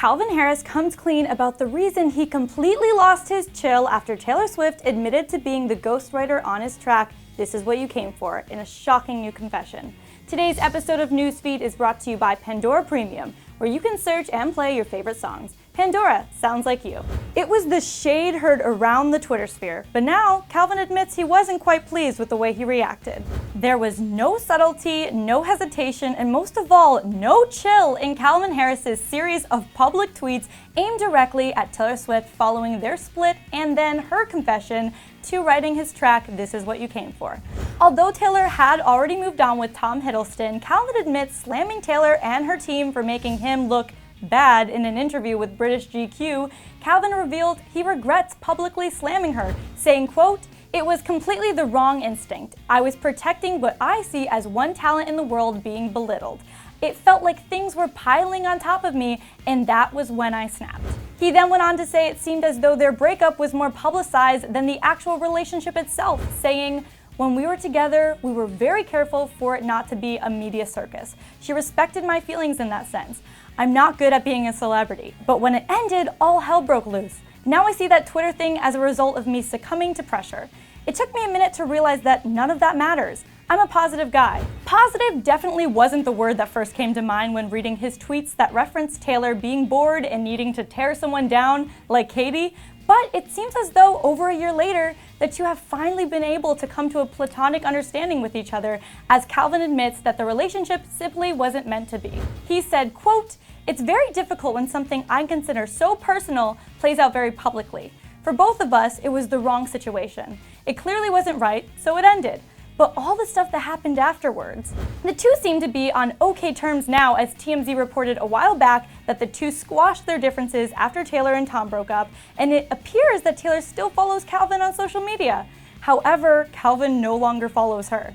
Calvin Harris comes clean about the reason he completely lost his chill after Taylor Swift admitted to being the ghostwriter on his track, "This Is What You Came For," in a shocking new confession. Today's episode of Newsfeed is brought to you by Pandora Premium, where you can search and play your favorite songs. Pandora sounds like you. It was the shade heard around the Twitter sphere, but now Calvin admits he wasn't quite pleased with the way he reacted. There was no subtlety, no hesitation, and most of all, no chill in Calvin Harris's series of public tweets aimed directly at Taylor Swift following their split and then her confession to writing his track, "This Is What You Came For." Although Taylor had already moved on with Tom Hiddleston, Calvin admits slamming Taylor and her team for making him look bad in an interview with British GQ. Calvin revealed he regrets publicly slamming her, saying, quote, "It was completely the wrong instinct. I was protecting what I see as one talent in the world being belittled. It felt like things were piling on top of me, and that was when I snapped." He then went on to say it seemed as though their breakup was more publicized than the actual relationship itself, saying, "When we were together, we were very careful for it not to be a media circus. She respected my feelings in that sense. I'm not good at being a celebrity, but when it ended, all hell broke loose. Now I see that Twitter thing as a result of me succumbing to pressure. It took me a minute to realize that none of that matters. I'm a positive guy." Positive definitely wasn't the word that first came to mind when reading his tweets that referenced Taylor being bored and needing to tear someone down like Katie, but it seems as though over a year later that you have finally been able to come to a platonic understanding with each other, as Calvin admits that the relationship simply wasn't meant to be. He said, quote, "It's very difficult when something I consider so personal plays out very publicly. For both of us, it was the wrong situation. It clearly wasn't right, so it ended. But all the stuff that happened afterwards." The two seem to be on okay terms now, as TMZ reported a while back that the two squashed their differences after Taylor and Tom broke up, and it appears that Taylor still follows Calvin on social media. However, Calvin no longer follows her.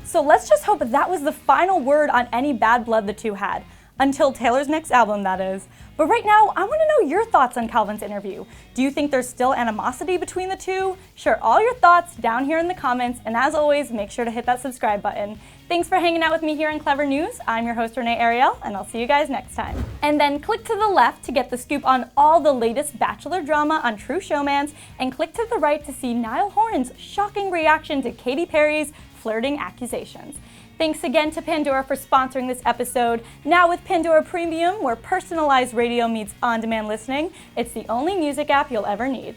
So let's just hope that was the final word on any bad blood the two had. Until Taylor's next album, that is. But right now, I want to know your thoughts on Calvin's interview. Do you think there's still animosity between the two? Share all your thoughts down here in the comments, and as always, make sure to hit that subscribe button. Thanks for hanging out with me here on Clevver News. I'm your host, Renee Ariel, and I'll see you guys next time. And then click to the left to get the scoop on all the latest Bachelor drama on True Showmance, and click to the right to see Niall Horan's shocking reaction to Katy Perry's flirting accusations. Thanks again to Pandora for sponsoring this episode. Now with Pandora Premium, where personalized radio meets on-demand listening, it's the only music app you'll ever need.